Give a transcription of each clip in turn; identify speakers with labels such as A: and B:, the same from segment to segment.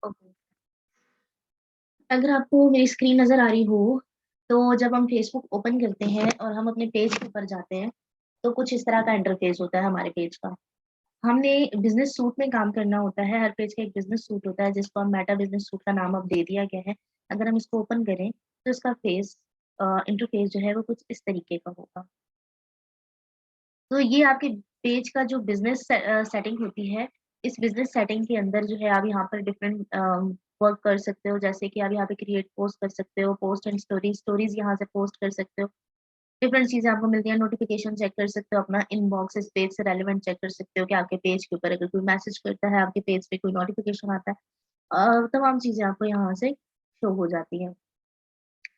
A: Okay. अगर आपको मेरी स्क्रीन नज़र आ रही हो, तो जब हम फ़ेसबुक ओपन करते हैं और हम अपने पेज के ऊपर जाते हैं, तो कुछ इस तरह का इंटरफ़ेस होता है हमारे पेज का। हमने बिज़नेस सूट में काम करना होता है, हर पेज का एक बिज़नेस सूट होता है जिसको हम मेटा बिज़नेस सूट का नाम अब दे दिया गया है। अगर हम इसको ओपन करें, तो इसका इंटरफ़ेस जो है वो कुछ इस तरीके का होगा। तो ये आपके पेज का जो सेटिंग होती है, इस बिज़नेस सेटिंग के अंदर जो है आप यहाँ पर डिफरेंट वर्क कर सकते हो, जैसे कि आप यहाँ पे क्रिएट पोस्ट कर सकते हो, पोस्ट एंड स्टोरीज़ यहाँ से पोस्ट कर सकते हो। डिफरेंट चीज़ें आपको मिलती हैं, नोटिफ़िकेशन चेक कर सकते हो, अपना इनबॉक्स इस पेज से रेलेवेंट चेक कर सकते हो कि आपके पेज के ऊपर अगर कोई मैसेज करता है, आपके पेज पे कोई नोटिफ़िकेशन आता है। तमाम चीज़ें आपको यहाँ से शो हो जाती हैं।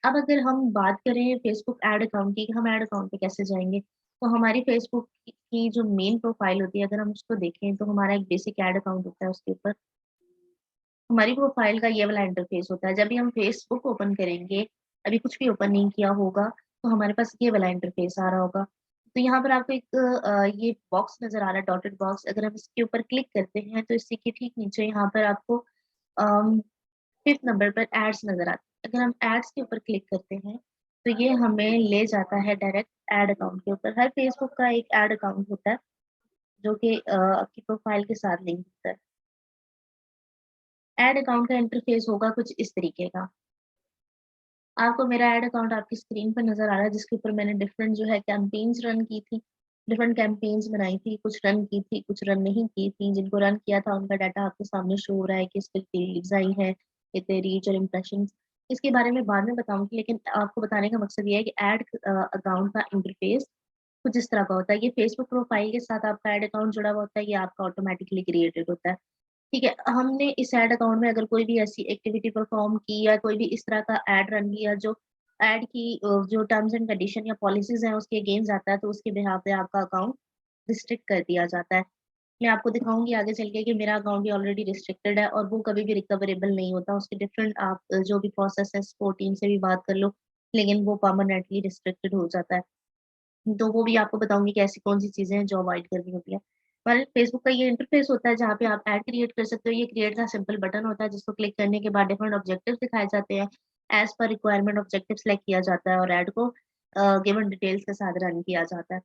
A: अब अगर हम बात करें फेसबुक ऐड अकाउंट की, कि हम ऐड अकाउंट पे कैसे जाएँगे? तो हमारी फेसबुक की जो मेन प्रोफ़ाइल होती है, अगर हम उसको देखें, तो हमारा एक बेसिक ऐड अकाउंट होता है, उसके ऊपर हमारी प्रोफ़ाइल का ये वाला इंटरफ़ेस होता है। जब भी हम फेसबुक ओपन करेंगे, अभी कुछ भी ओपन नहीं किया होगा, तो हमारे पास ये वाला इंटरफ़ेस आ रहा होगा। तो यहाँ पर आपको एक ये बॉक्स नज़र आ रहा है, डॉटेड बॉक्स, अगर हम इसके ऊपर क्लिक करते हैं, तो इसी के ठीक नीचे यहाँ पर आपको अम 5th नंबर पर एड्स नज़र आती है। अगर हम एड्स के ऊपर क्लिक करते हैं, तो ये हमें ले जाता है डायरेक्ट ऐड अकाउंट के ऊपर। हर फेसबुक का एक ऐड अकाउंट होता है, जो कि आपकी प्रोफ़ाइल के साथ लिंक होता है। ऐड अकाउंट का इंटरफ़ेस होगा कुछ इस तरीके का। आपको मेरा ऐड अकाउंट आपकी स्क्रीन पर नज़र आ रहा है, जिसके ऊपर मैंने डिफरेंट जो है कैम्पेन्स रन की थी। डिफरेंट कैम्पेन्स बनाई थी, कुछ रन की थी, कुछ रन नहीं की थी। जिनको रन किया था उनका डाटा आपके सामने शो हो रहा है कि इस पे कितनी लीड्स आई हैं, कितने रीच और इम्प्रेशंस। इसके बारे में बाद में बताऊँगी, लेकिन आपको बताने का मकसद ये है कि अकाउंट का इंटरफ़ेस कुछ इस तरह का होता है। ये फेसबुक प्रोफ़ाइल के साथ आपका ऐड अकाउंट जुड़ा हुआ होता है, ये आपका ऑटोमैटिकली क्रिएटेड होता है। ठीक है, हमने इस ऐड अकाउंट में अगर कोई भी ऐसी एक्टिविटी परफ़ॉर्म की या कोई भी इस तरह का ऐड रन किया जो ऐड की जो टर्म्स एंड कंडीशन या पॉलिसीज़ हैं उसके अगेंस्ट जाता है, तो उसके बिहाफ़ पे आपका अकाउंट रिस्ट्रिक्ट कर दिया जाता है। मैं आपको दिखाऊँगी आगे चल के कि मेरा अकाउंट भी ऑलरेडी रिस्ट्रिक्टेड है और वो कभी भी रिकवरेबल नहीं होता। उसके डिफरेंट आप जो भी प्रोसेस है सपोर्ट टीम से भी बात कर लो, लेकिन वो परमानेंटली रिस्ट्रिक्टेड हो जाता है। तो वो भी आपको बताऊँगी कि ऐसी कौन-सी चीज़ें हैं जो अवॉइड करनी होती है। पर फेसबुक का ये इंटरफ़ेस होता है जहाँ पे आप ऐड क्रिएट कर सकते हो। ये क्रिएट का सिंपल बटन होता है जिसको क्लिक करने के बाद डिफरेंट ऑब्जेक्टिव्स दिखाए जाते हैं। As per requirement objective select किया जाता है और ऐड को गिवन डिटेल्स के साथ रन किया जाता है।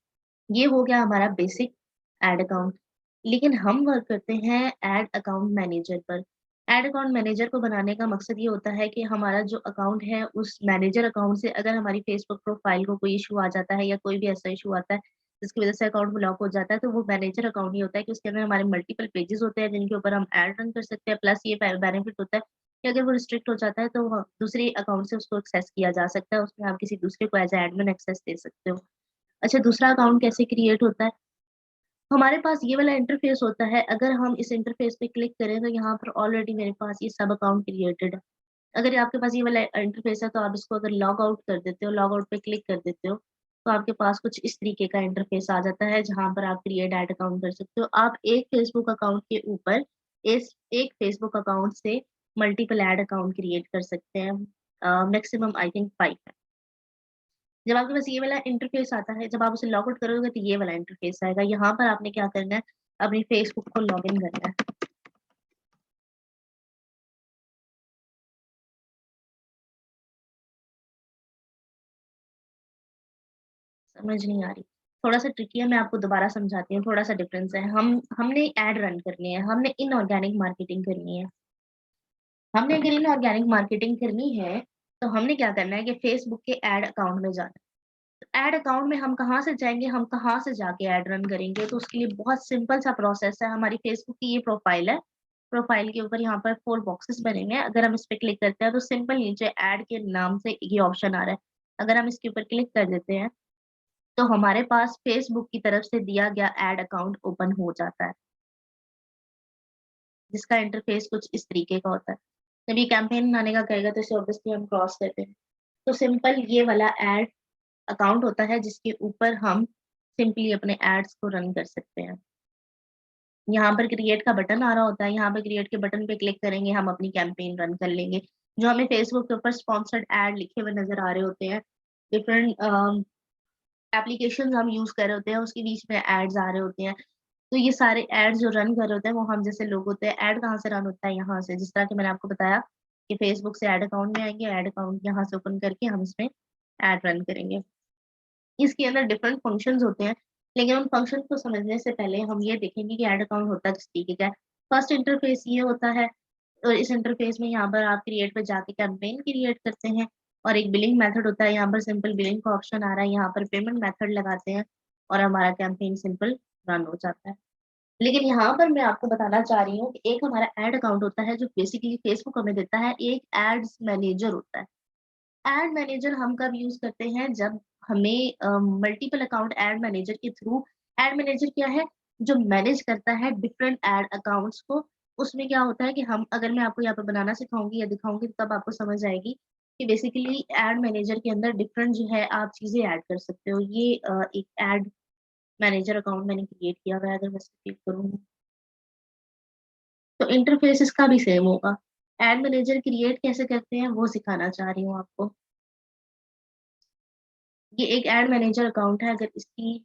A: ये हो गया हमारा बेसिक ऐड अकाउंट। लेकिन हम वर्क करते हैं ऐड अकाउंट मैनेजर पर। ऐड अकाउंट मैनेजर को बनाने का मकसद ये होता है कि हमारा जो अकाउंट है उस मैनेजर अकाउंट से अगर हमारी फेसबुक प्रोफाइल को कोई इश्यू आ जाता है या कोई भी ऐसा इश्यू आता है जिसकी वज़ह से अकाउंट ब्लॉक हो जाता है, तो वो मैनेजर अकाउंट ही होता है कि उसके अंदर हमारे मल्टीपल पेजेज़ होते हैं जिनके ऊपर हम ऐड रन कर सकते हैं। प्लस ये बेनिफिट होता है कि अगर वो रिस्ट्रिक्ट हो जाता है तो दूसरे अकाउंट से उसको एक्सेस किया जा सकता है। उसमें आप किसी दूसरे को एज़ अ एडमिन एक्सेस दे सकते हो। अच्छा, दूसरा अकाउंट कैसे क्रिएट होता है? हमारे पास ये वाला इंटरफ़ेस होता है, अगर हम इस इंटरफ़ेस पे क्लिक करें तो यहाँ पर ऑलरेडी मेरे पास ये सब अकाउंट क्रिएटेड है। अगर आपके पास ये वाला इंटरफ़ेस है तो आप इसको अगर लॉग आउट कर देते हो, लॉग आउट पे क्लिक कर देते हो, तो आपके पास कुछ इस तरीके का इंटरफ़ेस आ जाता है जहाँ पर आप क्रिएट ऐड अकाउंट कर सकते हो। आप एक फ़ेसबुक अकाउंट के ऊपर इस एक फ़ेसबुक अकाउंट से मल्टीपल ऐड अकाउंट क्रिएट कर सकते हैं। मैक्सिमम आई थिंक 5 है। जब आपके पास ये वाला इंटरफ़ेस आता है, जब आप उसे लॉग आउट करोगे तो ये वाला इंटरफ़ेस आएगा। यहाँ पर आपने क्या करना है, अपनी फ़ेसबुक को लॉगिन करना है। समझ नहीं आ रही। थोड़ा-सा ट्रिकी है, मैं आपको दोबारा समझाती हूँ, थोड़ा-सा डिफ़रेंस है। हमने ऐड रन करनी है, हमने इनऑर्गेनिक मार्केटिंग करनी है। हमने अगर इनऑर्गेनिक मार्केटिंग करनी है, तो हमने क्या करना है कि फ़ेसबुक के ऐड अकाउंट में जाना है। ऐड अकाउंट में हम कहाँ से जाएँगे, हम कहाँ से जाके ऐड रन करेंगे, तो उसके लिए बहुत सिंपल सा प्रोसेस है। हमारी फ़ेसबुक की ये प्रोफ़ाइल है, प्रोफ़ाइल के ऊपर यहाँ पर 4 बॉक्सेस बने हुए हैं। अगर हम इस पे क्लिक करते हैं, तो सिंपल नीचे ऐड के नाम से ये ऑप्शन आ रहा है। अगर हम इसके ऊपर क्लिक कर देते हैं, तो हमारे पास फ़ेसबुक की तरफ से दिया गया ऐड अकाउंट ओपन हो जाता है, जिसका इंटरफ़ेस कुछ इस तरीके का होता है। जब ये कैंपेन बनाने का कहेगा, तो इसे ऑब्वियसली हम क्रॉस करते हैं। तो सिंपल ये वाला ऐड अकाउंट होता है जिसके ऊपर हम सिंपली अपने एड्स को रन कर सकते हैं। यहाँ पर क्रिएट का बटन आ रहा होता है, यहाँ पे क्रिएट के बटन पे क्लिक करेंगे, हम अपनी कैंपेन रन कर लेंगे। जो हमें फेसबुक के ऊपर स्पॉन्सर्ड ऐड लिखे हुए नज़र आ रहे होते हैं, डिफरेंट एप्लीकेशंस हम यूज़ कर रहे होते हैं, उसके बीच में एड्स आ रहे होते हैं। तो ये सारे एड जो रन कर रहे होते हैं वो हम जैसे लोग होते हैं। एड कहाँ से रन होता है? यहाँ से, जिस तरह कि मैंने आपको बताया कि फेसबुक से एड अकाउंट में आएंगे, एड अकाउंट यहाँ से ओपन करके हम इसमें एड रन करेंगे। इसके अंदर डिफरेंट फंक्शंस होते हैं, लेकिन उन फंक्शन को समझने से पहले हम ये देखेंगे कि एड अकाउंट होता किस तरीके का है। फर्स्ट इंटरफेस ये होता है, और इस इंटरफेस में यहाँ पर आप क्रिएट पे जाके कैंपेन क्रिएट करते हैं, और एक बिलिंग मेथड होता है। यहाँ पर सिंपल बिलिंग का ऑप्शन आ रहा है, यहाँ पर पेमेंट मेथड लगाते हैं और हमारा कैंपेन सिंपल रन हो जाता है। लेकिन यहाँ पर मैं आपको बताना चाह रही हूँ कि एक हमारा एड अकाउंट होता है जो बेसिकली फेसबुक हमें देता है, एक एड्स मैनेजर होता है। एड मैनेजर हम कब यूज करते हैं? जब हमें मल्टीपल अकाउंट एड मैनेजर के थ्रू, एड मैनेजर क्या है? जो मैनेज करता है डिफरेंट एड अकाउंट्स को। उसमें क्या होता है कि हम, अगर मैं आपको यहाँ पे बनाना सिखाऊंगी या दिखाऊंगी तो तब आपको समझ आएगी कि बेसिकली एड मैनेजर के अंदर डिफरेंट जो है आप चीजें ऐड कर सकते हो। ये एक एड मैनेजर अकाउंट मैंने क्रिएट किया हुआ है। अगर मैं क्लिक करूंगी तो इंटरफेस इसका भी सेम होगा। एड मैनेजर क्रिएट कैसे करते हैं वो सिखाना चाह रही हूँ आपको। ये एक एड मैनेजर अकाउंट है। अगर इसकी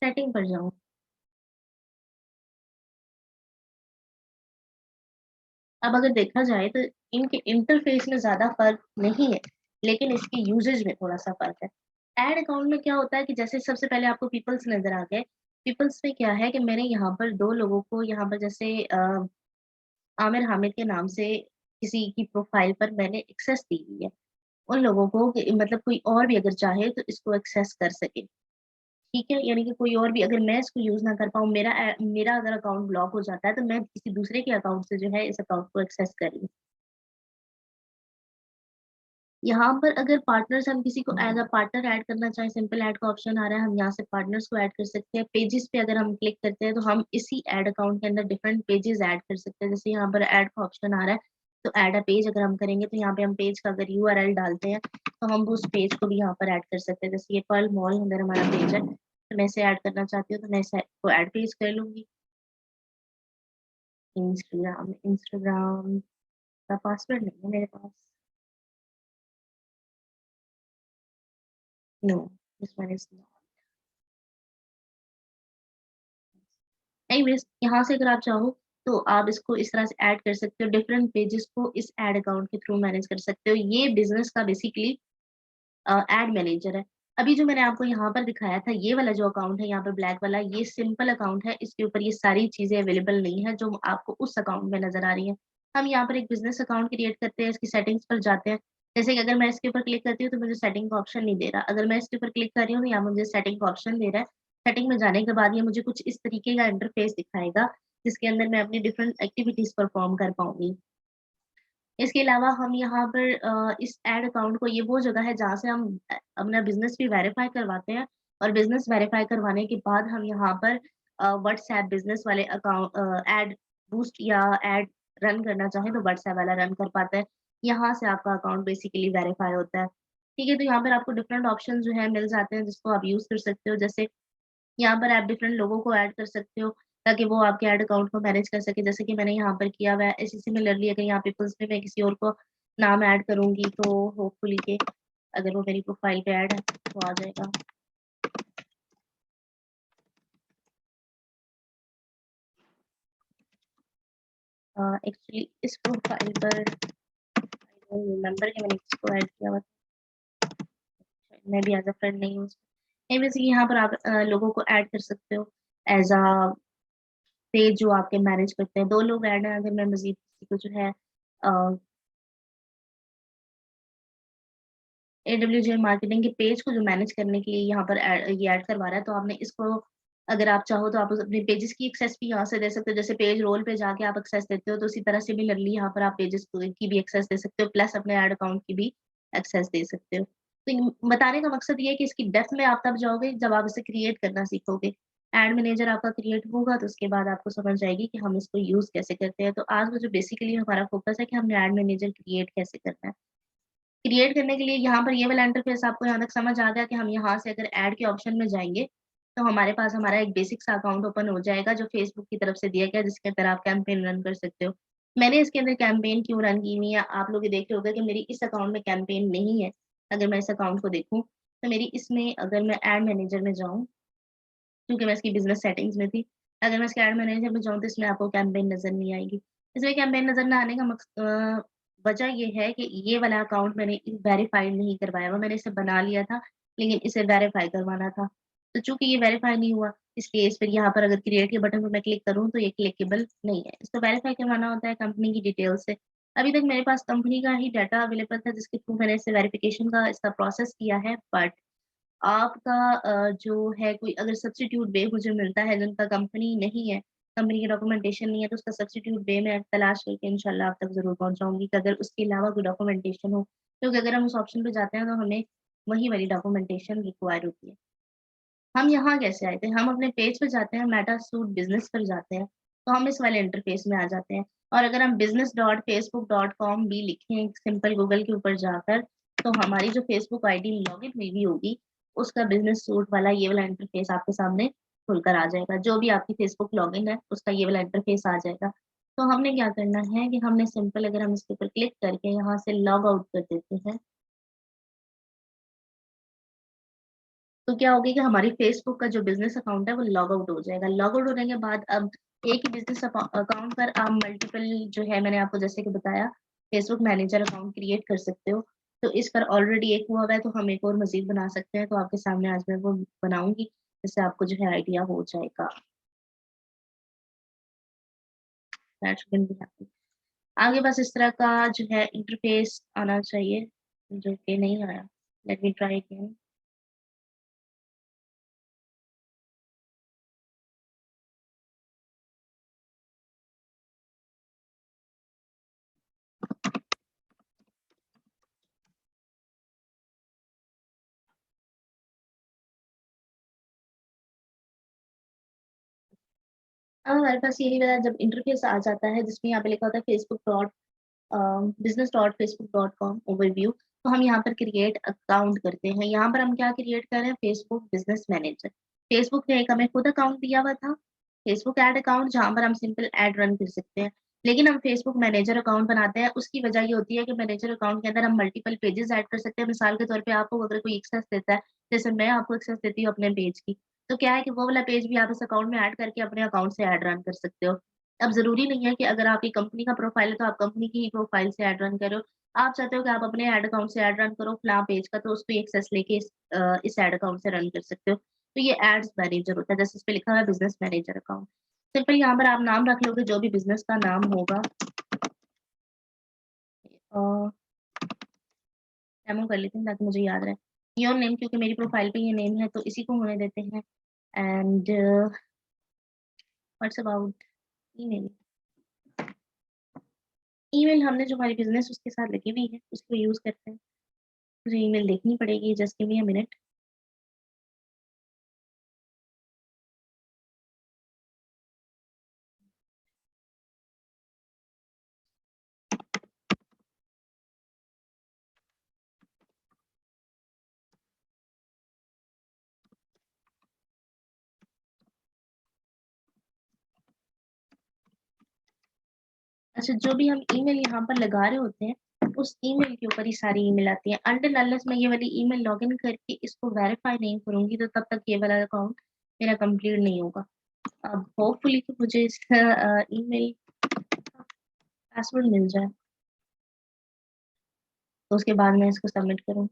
A: सेटिंग पर जाऊं, अब अगर देखा जाए तो इनके इंटरफेस में ज्यादा फर्क नहीं है, लेकिन इसके यूजेज में थोड़ा सा फर्क है। एड अकाउंट में क्या होता है कि जैसे सबसे पहले आपको पीपल्स नजर आ गए। पीपल्स में क्या है कि मैंने यहाँ पर दो लोगों को, यहाँ पर जैसे आमिर हामिद के नाम से किसी की प्रोफाइल पर मैंने एक्सेस दी हुई है। उन लोगों को मतलब कोई और भी अगर चाहे तो इसको एक्सेस कर सके। ठीक है, यानी कि कोई और भी, अगर मैं इसको यूज ना कर पाऊँ, मेरा अगर अकाउंट ब्लॉक हो जाता है तो मैं किसी दूसरे के अकाउंट से जो है इस अकाउंट को एक्सेस कर लूँ। यहाँ पर अगर पार्टनर्स, हम किसी को एज अ पार्टनर ऐड करना चाहें, सिंपल ऐड का ऑप्शन आ रहा है, हम यहाँ से पार्टनर्स को ऐड कर सकते हैं। पेजेस पे अगर हम क्लिक करते हैं तो हम इसी ऐड अकाउंट के अंदर डिफरेंट पेजेस ऐड कर सकते हैं। जैसे यहाँ पर ऐड का ऑप्शन आ रहा है, तो ऐड अ पेज अगर हम करेंगे तो यहाँ पे हम पेज का अगर यूआरएल डालते हैं तो हम उस पेज को भी यहाँ पर ऐड कर सकते हैं। जैसे ये पर्ल मॉल अंदर हमारा पेज है, तो मैं इसे ऐड करना चाहती हूँ तो मैं इसे को ऐड पेज कर लूंगी। इंस्टाग्राम, इंस्टाग्राम का पासवर्ड नहीं है मेरे पास। No, this one is anyways. यहाँ से अगर आप चाहो तो आप इसको इस तरह से ऐड कर सकते हो, डिफरेंट पेजेस को इस ऐड अकाउंट के थ्रू मैनेज कर सकते हो। ये बिजनेस का बेसिकली एड मैनेजर है। अभी जो मैंने आपको यहाँ पर दिखाया था, ये वाला जो अकाउंट है यहाँ पर ब्लैक वाला, ये सिंपल अकाउंट है। इसके ऊपर ये सारी चीजें अवेलेबल नहीं है जो आपको उस अकाउंट में नजर आ रही है। हम यहाँ पर एक बिजनेस अकाउंट क्रिएट करते हैं, इसकी सेटिंग्स पर जाते हैं। जैसे कि अगर मैं इसके ऊपर क्लिक करती हूँ तो मुझे सेटिंग का ऑप्शन नहीं दे रहा। अगर मैं इसके ऊपर क्लिक कर रही हूँ तो यहाँ मुझे सेटिंग का ऑप्शन दे रहा है। सेटिंग में जाने के बाद ये मुझे कुछ इस तरीके का इंटरफेस दिखाएगा, जिसके अंदर मैं अपनी डिफरेंट एक्टिविटीज परफॉर्म कर पाऊंगी। इसके अलावा हम यहाँ पर इस एड अकाउंट को, ये वो जगह है जहाँ से हम अपना बिजनेस भी वेरीफाई करवाते हैं, और बिजनेस वेरीफाई करवाने के बाद हम यहाँ पर व्हाट्सएप बिजनेस वाले अकाउंट एड बूस्ट या एड रन करना चाहें तो व्हाट्सएप वाला रन कर पाता है। यहाँ से आपका अकाउंट बेसिकली वेरीफाई होता है। ठीक है, तो यहाँ पर आपको डिफरेंट ऑप्शन जो है मिल जाते हैं जिसको आप यूज कर सकते हो। जैसे यहाँ पर आप डिफरेंट लोगों को ऐड कर सकते हो ताकि वो आपके ऐड अकाउंट को मैनेज कर सके, जैसे कि मैंने यहाँ पर किया हुआ है। इसी सिमिलरली अगर यहाँ पीपल्स में मैं किसी और को नाम ऐड करूंगी तो होपफुली के अगर वो मेरी प्रोफाइल पे ऐड है तो आ जाएगा। एक्चुअली इस प्रोफाइल पर रिमेम्बर कि मैंने किसको ऐड किया हुआ था, मैं भी एज अ फ्रेंड नहीं हूँ। बेसिकली यहाँ पर आप लोगों को ऐड कर सकते हो एज अ पेज जो आपके मैनेज करते हैं। दो लोग ऐड हैं, अगर मैं मजीद किसी को जो है AWJ मार्केटिंग के पेज को जो मैनेज करने के लिए यहाँ पर ये ऐड करवा रहा है, तो आपने इसको, अगर आप चाहो तो आप अपने पेजेस की एक्सेस भी यहाँ से दे सकते हो। जैसे पेज रोल पे जाके आप एक्सेस देते हो, तो उसी तरह सिमिलरली यहाँ पर आप पेजेस की भी एक्सेस दे सकते हो, प्लस अपने ऐड अकाउंट की भी एक्सेस दे सकते हो। तो बताने का मकसद ये है कि इसकी डेप्थ में आप तब जाओगे जब आप इसे क्रिएट करना सीखोगे। एड मैनेजर आपका क्रिएट होगा तो उसके बाद आपको समझ जाएगी कि हम इसको यूज कैसे करते हैं। तो आज का जो बेसिकली हमारा फोकस है कि हमने एड मैनेजर क्रिएट कैसे करना है। क्रिएट करने के लिए यहाँ पर ये वाला इंटरफेस आपको यहाँ तक समझ आ गया कि हम यहाँ से अगर ऐड के ऑप्शन में जाएंगे तो हमारे पास हमारा एक बेसिक सा अकाउंट ओपन हो जाएगा जो फेसबुक की तरफ से दिया गया, जिसके अंदर आप कैंपेन रन कर सकते हो। मैंने इसके अंदर कैंपेन क्यों रन की हुई है, आप लोग ये देख रहे होगे कि मेरी इस अकाउंट में कैंपेन नहीं है। अगर मैं इस अकाउंट को देखूँ तो मेरी इसमें, अगर मैं एड मैनेजर में जाऊँ क्योंकि मैं इसकी बिज़नेस सेटिंग्स में थी। अगर मैं इसके ऐड मैनेजर में जाऊँ तो इसमें आपको कैंपेन नज़र नहीं आएगी। इसमें कैंपेन नज़र ना आने का वजह ये है कि ये वाला अकाउंट मैंने वेरिफाइड नहीं करवाया हुआ। मैंने इसे बना लिया था, लेकिन इसे वेरीफाई करवाना था। तो चूँकि ये वेरीफाई नहीं हुआ, इसलिए इस पर यहाँ पर अगर क्रिएट के बटन पे मैं क्लिक करूँ तो ये क्लिकेबल नहीं है। इसको वेरीफाई करवाना होता है कंपनी की डिटेल से। अभी तक मेरे पास कंपनी का ही डाटा अवेलेबल था जिसके थ्रू मैंने इसे वेरिफिकेशन का इसका प्रोसेस किया है, बट आपका जो है कोई अगर सब्स्टिट्यूट वे मुझे मिलता है जिनका कंपनी नहीं है, कंपनी की डॉक्यूमेंटेशन नहीं है, तो उसका सब्स्टिट्यूट वे मैं तलाश करके इंशाल्लाह आप तक ज़रूर पहुँचाऊँगी कि अगर उसके अलावा कोई डॉक्यूमेंटेशन हो। क्योंकि अगर हम उस ऑप्शन पे जाते हैं तो हमें वही वाली डॉक्यूमेंटेशन रिक्वायर होती है। हम यहाँ कैसे आए थे? हम अपने पेज पे जाते हैं, मेटा सूट बिज़नेस पर जाते हैं, तो हम इस वाले इंटरफ़ेस में आ जाते हैं और अगर हम business.facebook.com भी लिखें सिंपल गूगल के ऊपर जाकर, तो हमारी जो फेसबुक आईडी लॉगिन हुई हुई होगी, उसका बिज़नेस सूट वाला ये वाला इंटरफ़ेस आपके सामने खुलकर आ जाएगा। जो भी आपकी फेसबुक लॉगिन है, उसका ये वाला इंटरफ़ेस आ जाएगा। तो हमने क्या करना है कि हमने सिंपल अगर हम इसके ऊपर क्लिक करके यहाँ से लॉग आउट कर देते हैं तो क्या होगा कि हमारी फेसबुक का जो बिज़नेस अकाउंट है वो लॉग आउट हो जाएगा। लॉग आउट होने के बाद अब एक ही बिज़नेस अकाउंट पर आप मल्टीपल जो है मैंने आपको जैसे कि बताया फेसबुक मैनेजर अकाउंट क्रिएट कर सकते हो। तो इस पर ऑलरेडी एक हुआ हुआ है तो हम एक और मज़ीद बना सकते हैं। तो आपके सामने आज मैं वो बनाऊँगी जिससे आपको जो है आइडिया हो जाएगा। That shouldn't be happening. आगे बस इस तरह का जो है इंटरफ़ेस आना चाहिए जो कि नहीं आया। Let me try again. अब हमारे पास यही वाला जब इंटरफ़ेस आ जाता है जिसमें यहाँ पे लिखा होता है फेसबुक डॉट business.facebook.com ओवरव्यू तो हम यहाँ पर क्रिएट अकाउंट करते हैं। यहाँ पर हम क्या क्रिएट कर रहे हैं फेसबुक बिजनेस मैनेजर। फेसबुक ने एक हमें खुद अकाउंट दिया हुआ था, फेसबुक ऐड अकाउंट जहाँ पर हम सिंपल ऐड रन कर सकते हैं। लेकिन हम फेसबुक मैनेजर अकाउंट बनाते हैं उसकी वजह ये होती है कि मैनेजर अकाउंट के अंदर हम मल्टीपल पेजेस ऐड कर सकते हैं। मिसाल के तौर पे आपको अगर कोई एक्सेस देता है, जैसे मैं आपको एक्सेस देती हूँ अपने पेज की, तो क्या है कि वो वाला पेज भी आप इस अकाउंट में ऐड करके अपने अकाउंट से ऐड रन कर सकते हो। अब ज़रूरी नहीं है कि अगर आपकी कंपनी का प्रोफाइल है तो आप कंपनी की ही प्रोफाइल से ऐड रन करो। आप चाहते हो कि आप अपने ऐड अकाउंट से ऐड रन करो फलाँ पेज का तो उसको एक्सेस लेके इस ऐड अकाउंट से रन कर सकते हो। तो ये एड्स मैनेजर होता है जैसे इस पे लिखा हुआ है बिज़नेस मैनेजर अकाउंट। सिंपल यहाँ पर आप नाम रख लोगे जो भी बिज़नेस का नाम होगा अ, डेमो कर लेते हैं ताकि मुझे याद रहे। योर नेम क्योंकि मेरी प्रोफाइल पे ये नेम है तो इसी को होने देते हैं and what's about email. Email हमने जो हमारी बिज़नेस उसके साथ लगी हुई है उसको यूज़ करते हैं। मुझे ईमेल देखनी पड़ेगी just give me a minute. अच्छा जो भी हम ईमेल यहाँ पर लगा रहे होते हैं उस ईमेल के ऊपर ही सारी ईमेल आती है अनटिल अनलेस मैं ये वाली ईमेल लॉगिन करके इसको वेरीफाई नहीं करूंगी तो तब तक ये वाला अकाउंट मेरा कंप्लीट नहीं होगा। अब होपफुली कि मुझे इसका ईमेल पासवर्ड मिल जाए तो उसके बाद मैं इसको सबमिट करूँ।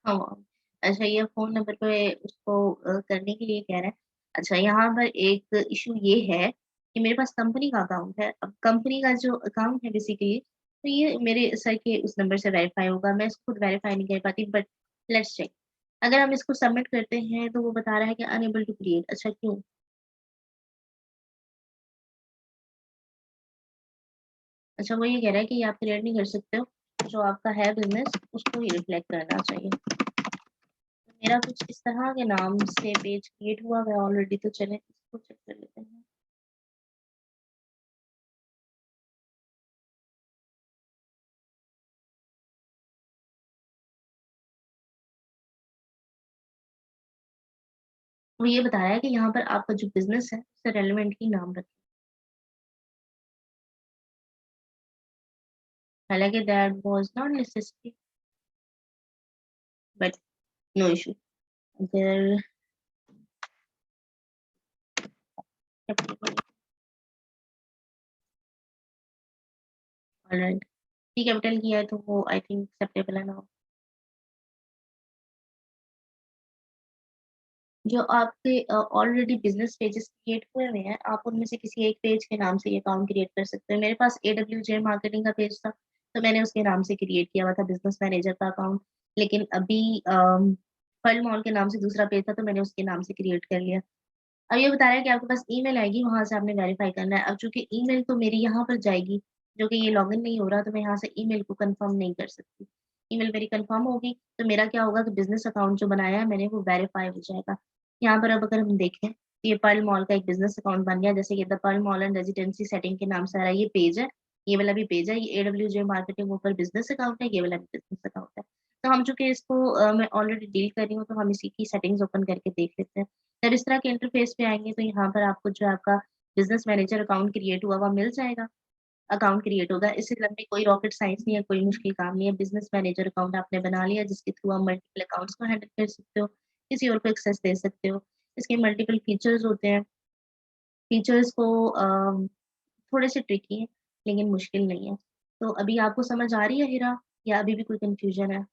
A: हाँ, अच्छा ये फ़ोन नंबर पे उसको करने के लिए कह रहा है। अच्छा यहाँ पर एक इश्यू ये है कि मेरे पास कंपनी का अकाउंट है। अब कंपनी का जो अकाउंट है बेसिकली तो ये मेरे सर के उस नंबर से वेरीफ़ाई होगा। मैं इसको खुद वेरीफ़ाई नहीं कर पाती बट लेट्स चेक। अगर हम इसको सबमिट करते हैं तो वो बता रहा है कि अनएबल टू क्रिएट अच्छा क्यों? अच्छा, वो ये कह रहा है कि ये आप क्रिएट नहीं कर सकते हो, जो आपका है बिजनेस उसको ही रिफ्लेक्ट करना चाहिए। तो मेरा कुछ इस तरह के नाम से पेज क्रिएट हुआ है ऑलरेडी, तो चले इसको चेक कर लेते हैं। वो ये बता रहा है कि यहाँ पर आपका जो बिजनेस है उससे रेलेवेंट ही नाम रखें। हालांकि that was not necessary, but no issue. अगर ऑलराइट, टी कैपिटल किया है तो वो आई थिंक एक्सेप्टेबल है ना। जो आपके ऑलरेडी बिजनेस पेजेस क्रिएट हुए हुए हैं, आप उनमें से किसी एक पेज के नाम से ये अकाउंट क्रिएट कर सकते हैं। मेरे पास AWJ मार्केटिंग का पेज था, तो मैंने उसके नाम से क्रिएट किया हुआ था बिजनेस मैनेजर का अकाउंट। लेकिन अभी फल मॉल के नाम से दूसरा पेज था, तो मैंने उसके नाम से क्रिएट कर लिया। अब ये बता रहा है कि आपके पास ईमेल आएगी, वहां से आपने वेरीफाई करना है। अब चूंकि ईमेल तो मेरी यहाँ पर जाएगी, जो कि ये लॉगिन नहीं हो रहा, तो मैं यहाँ से ईमेल को कंफर्म नहीं कर सकती। ईमेल मेरी कंफर्म होगी तो मेरा क्या होगा कि बिजनेस अकाउंट जो बनाया है मैंने वो वेरीफाई हो जाएगा। यहाँ पर अब अगर हम देखें तो ये पर्ल मॉल का एक बिजनेस अकाउंट बन गया, जैसे कि the Pearl Mall and residency setting के नाम से आ रहा है। ये पेज है, ये वाला भी पेज है। ये AWJ मार्केटिंग ऊपर बिजनेस अकाउंट है, ये वाला भी बिजनेस अकाउंट है। तो हम चूंकि इसको मैं ऑलरेडी डील कर रही हूँ, तो हम इसी की सेटिंग्स ओपन करके देख लेते हैं। जब इस तरह के इंटरफेस पे आएंगे तो यहाँ पर आपको जो आपका बिजनेस मैनेजर अकाउंट क्रिएट हुआ हुआ मिल जाएगा। अकाउंट क्रिएट होगा, इससे लंबी कोई रॉकेट साइंस नहीं है, कोई मुश्किल काम नहीं है। बिजनेस मैनेजर अकाउंट आपने बना लिया, जिसके थ्रू आप मल्टीपल अकाउंट्स को हैंडल कर सकते हो, किसी और को एक्सेस दे सकते हो। इसके मल्टीपल फीचर्स होते हैं। फीचर्स को थोड़े से ट्रिकी है, लेकिन मुश्किल नहीं है। तो अभी आपको समझ आ रही है हिरा, या अभी भी कोई कंफ्यूजन है?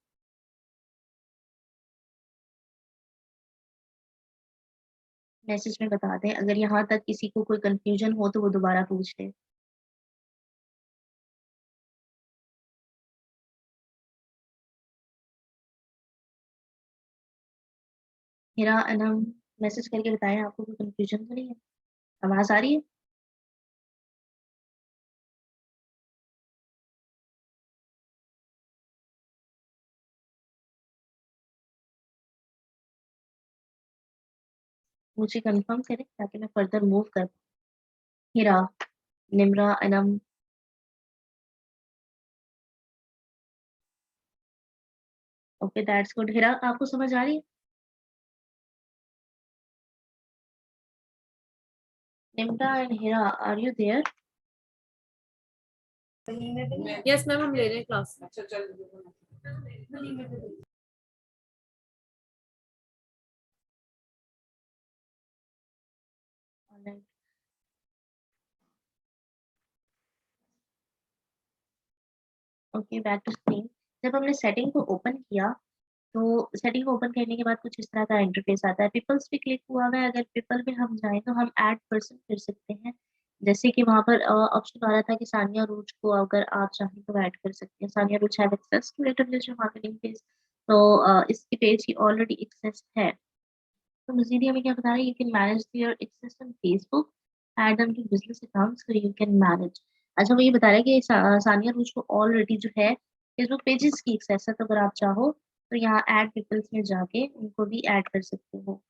A: मैसेज में बता दें, अगर यहाँ तक किसी को कोई कंफ्यूजन हो तो वो दोबारा पूछ ले। हिरा अनम, मैसेज करके बताएं आपको कोई कंफ्यूजन तो नहीं है? आवाज आ रही है? मुझे कंफर्म करें ताकि मैं फर्दर मूव कर पाऊँ। Hira, Nimra, Anam. Okay, that's good. Hira, आपको समझ आ रही है? Nimra and Hira, are you there?
B: Yes ma'am, हम ले रहे हैं क्लास।
A: Okay, back to screen. जब हमने सेटिंग को ओपन किया, तो सेटिंग को ओपन करने के बाद कुछ इस तरह का इंटरफेस आता है। पीपल्स पे क्लिक हुआ है, अगर पीपल में हम जाएं तो हम ऐड पर्सन कर सकते हैं। जैसे कि वहां पर ऑप्शन आ रहा था कि सानिया रूज को अगर आप चाहें तो ऐड कर सकते हैं। सानिया रूज have access to AWS marketing page, तो इसकी पेज की ऑलरेडी एक्सेस है। तो मजीद हमें क्या बता रहा है, you can manage your access on Facebook, add them to business accounts so you can manage. अच्छा, वो ये बता रहा है कि सानिया रूज को ऑलरेडी जो है फेसबुक पेजेस की एक्सेस है, तो अगर आप चाहो तो यहाँ ऐड पीपल्स में जाके उनको भी ऐड कर सकते हो।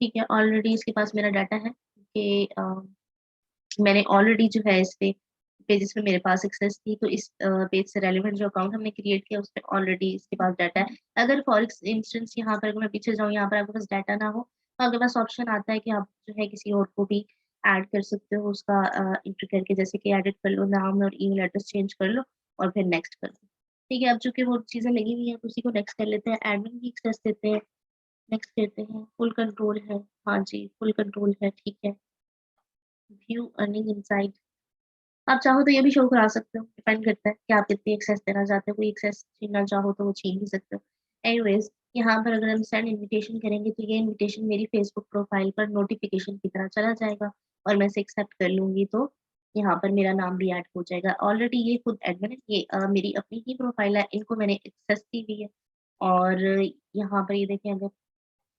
A: ठीक है, ऑलरेडी इसके पास मेरा डाटा है कि मैंने ऑलरेडी जो है इस पे पेजेस पे मेरे पास एक्सेस थी, तो इस पेज से रेलिवेंट जो अकाउंट हमने क्रिएट किया उस पे ऑलरेडी इसके पास डाटा है। अगर फॉर इंस्टेंस यहाँ पर अगर मैं पीछे जाऊँ, यहाँ पर आपके पास डाटा ना हो, तो आपके पास ऑप्शन आता है कि आप जो है किसी और को भी ऐड कर सकते हो उसका इंटर करके, जैसे कि एडिट कर लो, नाम और ईमेल एड्रेस चेंज कर लो और फिर नेक्स्ट कर दो। ठीक है, अब चूंकि वो चीजें लगी हुई है तो उसी को नेक्स्ट कर लेते हैं। एडमिन की एक्सेस देते हैं, नेक्स्ट करते हैं। फुल कंट्रोल है, हाँ जी फुल कंट्रोल है, ठीक है। व्यू अर्निंग इनसाइट, आप चाहो तो ये भी शो करा सकते हो, डिपेंड करता है कि आप कितनी एक्सेस देना चाहते हो। कोई एक्सेस छीनना चाहो तो वो छीन भी सकते हो। एनीवेज, यहाँ पर अगर हम सेंड इनविटेशन करेंगे तो ये इनविटेशन मेरी फेसबुक प्रोफाइल पर नोटिफिकेशन की तरह चला जाएगा, और मैं इसे एक्सेप्ट कर लूंगी तो यहाँ पर मेरा नाम भी ऐड हो जाएगा। ऑलरेडी ये खुद एडमिन है, ये मेरी अपनी ही प्रोफाइल है, इनको मैंने एक्सेस दी हुई है। और यहाँ पर ये देखें, अगर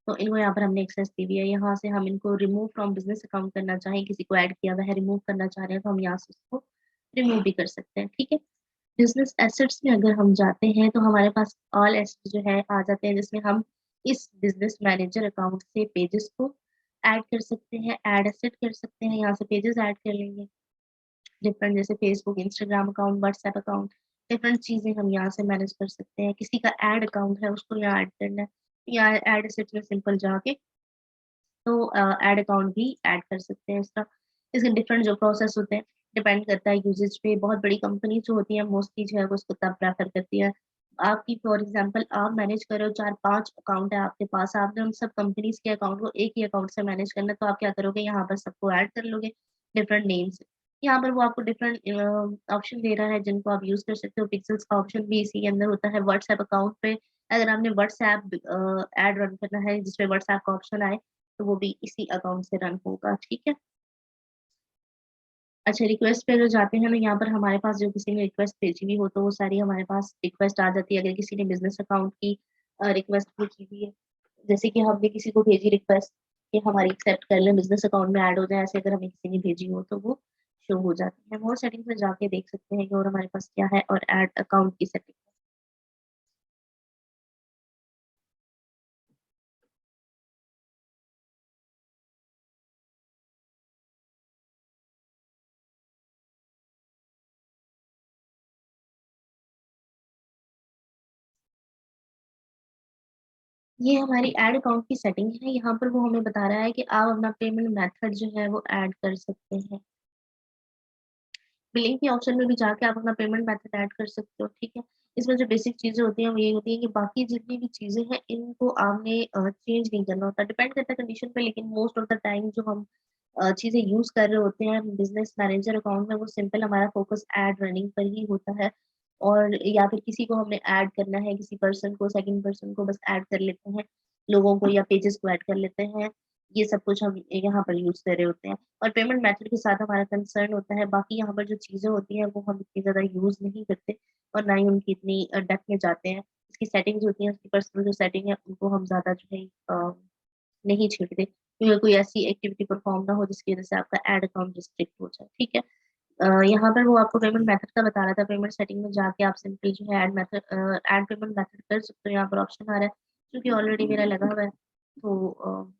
A: तो इनको यहाँ पर हमने एक्सेस दी हुई है। यहाँ से हम इनको रिमूव फ्रॉम बिजनेस अकाउंट करना चाहें, किसी को ऐड किया हुआ है रिमूव करना चाह रहे हैं, तो हम यहाँ से उसको रिमूव भी कर सकते हैं। ठीक है, बिजनेस एसेट्स में अगर हम जाते हैं तो हमारे पास ऑल एसेट्स जो है आ जाते हैं, जिसमें हम इस बिजनेस मैनेजर अकाउंट से पेजेस को ऐड कर सकते हैं, ऐड एसेट कर सकते हैं। यहाँ से पेजेस ऐड कर लेंगे डिफरेंट, जैसे Facebook, Instagram account, WhatsApp account, different चीजें हम यहाँ से मैनेज कर सकते हैं। किसी का ऐड अकाउंट है उसको यहाँ ऐड करना है, यहाँ ऐड एसेट में सिंपल जाके तो ऐड अकाउंट भी ऐड कर सकते हैं। इसका इसके डिफरेंट जो प्रोसेस होते हैं डिपेंड करता है यूजेज पे। बहुत बड़ी कंपनी जो होती है मोस्टली जो है वो उसको तब प्रेफर करती है। आपकी फॉर एग्जांपल आप मैनेज कर रहे हो 4-5 अकाउंट है आपके पास, आपने उन सब कंपनीज के अकाउंट को एक ही अकाउंट से मैनेज करना है, तो आप क्या करोगे, यहाँ पर सबको ऐड कर लोगे डिफरेंट नेम से। यहाँ पर वो आपको डिफरेंट ऑप्शन दे रहा है जिनको आप यूज कर सकते हो। पिक्सल्स का ऑप्शन भी इसी के अंदर होता है। व्हाट्सएप अकाउंट पे अगर आपने व्हाट्सएप ऐड रन करना है जिसपे व्हाट्सएप का ऑप्शन आए, तो वो भी इसी अकाउंट से रन होगा। ठीक है, अच्छा रिक्वेस्ट पे अगर जाते हैं ना, यहाँ पर हमारे पास जो किसी ने रिक्वेस्ट भेजी हुई हो तो वो सारी हमारे पास रिक्वेस्ट आ जाती है। अगर किसी ने बिजनेस अकाउंट की रिक्वेस्ट भेजी हुई है, जैसे कि हमने किसी को भेजी रिक्वेस्ट कि हमारी एक्सेप्ट कर ले, बिजनेस अकाउंट में ऐड हो जाए, ऐसे अगर हमें किसी ने भेजी हो तो वो शो हो जाती है। मोर सेटिंग्स में जाके देख सकते हैं कि और हमारे पास क्या है, और ऐड अकाउंट की सेटिंग। ये हमारी ऐड अकाउंट की सेटिंग है। यहाँ पर वो हमें बता रहा है कि आप अपना पेमेंट मेथड जो है वो ऐड कर सकते हैं। बिलिंग के ऑप्शन में भी जाके आप अपना पेमेंट मेथड ऐड कर सकते हो। ठीक है, इसमें जो बेसिक चीजें होती हैं वो ये होती है कि बाकी जितनी भी चीजें हैं इनको आपने चेंज नहीं करना होता, डिपेंड करता है कंडीशन पे। लेकिन मोस्ट ऑफ द टाइम जो हम चीजें यूज कर रहे होते हैं बिजनेस मैनेजर अकाउंट में, वो सिंपल हमारा फोकस ऐड रनिंग पर ही होता है। और या फिर किसी को हमने ऐड करना है, किसी पर्सन को, सेकंड पर्सन को बस ऐड कर लेते हैं, लोगों को या पेजेस को ऐड कर लेते हैं। ये सब कुछ हम यहाँ पर यूज कर रहे होते हैं, और पेमेंट मेथड के साथ हमारा कंसर्न होता है। बाकी यहाँ पर जो चीजें होती हैं वो हम इतनी ज्यादा यूज नहीं करते, और ना ही उनकी इतनी डेप्थ में जाते हैं। इसकी सेटिंग्स होती हैं, उसकी पर्सनल जो सेटिंग है उनको हम ज्यादा जो है नहीं छेड़ते, क्योंकि कोई ऐसी एक्टिविटी परफॉर्म ना हो जिसकी वजह से आपका एड अकाउंट रिस्ट्रिक्ट हो जाए। ठीक है, यहाँ पर वो आपको पेमेंट मेथड का बता रहा था। पेमेंट सेटिंग में जाके आप सिंपल जो है ऐड पेमेंट मेथड कर सकते हो। यहाँ पर ऑप्शन आ रहा है, क्योंकि ऑलरेडी मेरा लगा हुआ है तो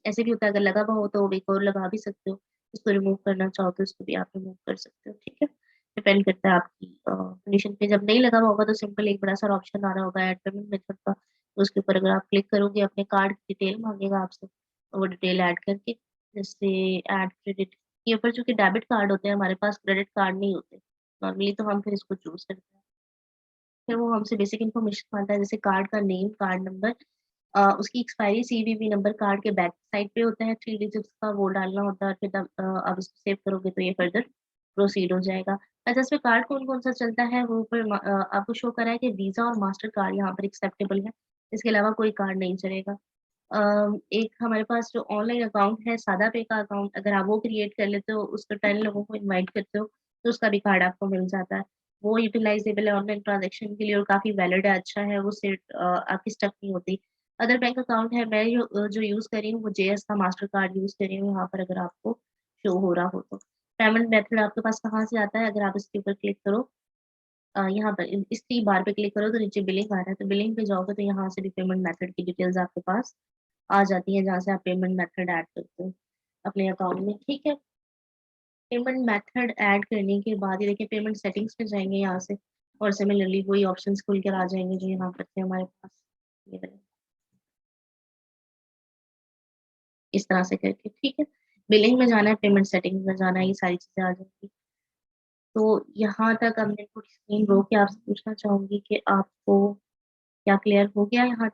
A: ऐसे भी होता है, अगर लगा हुआ हो तो एक और लगा भी सकते हो। इसको रिमूव करना चाहो तो इसको भी आप रिमूव कर सकते हो। ठीक है, डिपेंड करता है आपकी कंडीशन पे। जब नहीं लगा हुआ होगा तो सिंपल एक बड़ा सा ऑप्शन आ रहा होगा ऐड पेमेंट मेथड का, तो उसके ऊपर अगर आप क्लिक करोगे अपने कार्ड की डिटेल मांगेगा आपसे, तो वो डिटेल ऐड करके, जैसे ऐड क्रेडिट, ये ऊपर चूंकि डेबिट कार्ड होते हैं हमारे पास, क्रेडिट कार्ड नहीं होते नॉर्मली, तो हम फिर इसको चूज करते हैं। फिर वो हमसे बेसिक इन्फॉर्मेशन मांगता है, जैसे कार्ड का नेम, कार्ड नंबर, उसकी एक्सपायरी, सीवीवी नंबर कार्ड के बैक साइड पे होता है 3 डिजिट्स का, वो डालना होता है। फिर आप इसको सेव करोगे तो ये फर्दर प्रोसीड हो जाएगा। अच्छा, इसमें कार्ड कौन कौन सा चलता है वो ऊपर आपको शो करा है कि वीजा और मास्टर कार्ड यहाँ पर एक्सेप्टेबल है, इसके अलावा कोई कार्ड नहीं चलेगा। एक हमारे पास जो ऑनलाइन अकाउंट है सादा पे का अकाउंट, अगर आप वो क्रिएट कर लेते हो, उस पर 10 लोगों को इनवाइट करते हो, तो उसका भी कार्ड आपको मिल जाता है। वो यूटिलाइजेबल है ऑनलाइन ट्रांजेक्शन के लिए और काफी वैलिड है, अच्छा है, वो सिर्फ आपकी स्टक नहीं होती। अदर बैंक अकाउंट है, मैं जो यूज कर रही हूँ वो जेएस का मास्टर कार्ड यूज कर रही हूँ, यहाँ पर अगर आपको शो हो रहा हो तो। पेमेंट मेथड आपके पास कहाँ से आता है, अगर आप इसके ऊपर क्लिक करो, यहाँ पर इस 3 बार पे क्लिक करो तो नीचे बिलिंग आ रहा है, तो बिलिंग पे जाओगे तो यहाँ से भी पेमेंट मेथड की डिटेल्स आपके पास आ जाती है, जहाँ से आप पेमेंट मेथड ऐड करते हो अपने अकाउंट में। ठीक है, पेमेंट मेथड ऐड करने के बाद ये देखिए पेमेंट सेटिंग्स में जाएंगे यहाँ से, और सिमिलरली वही ऑप्शंस खुल कर आ जाएंगे जो यहाँ पर थे हमारे पास। ये वाले, इस तरह से करके। ठीक है, बिलिंग में जाना है, पेमेंट सेटिंग्स में जाना है, ये सारी चीजें आ जाएंगी। तो यहाँ तक अब मैं थोड़ी स्क्रीन रोक के आपसे पूछना चाहूंगी कि आपको क्या क्लियर हो गया यहाँ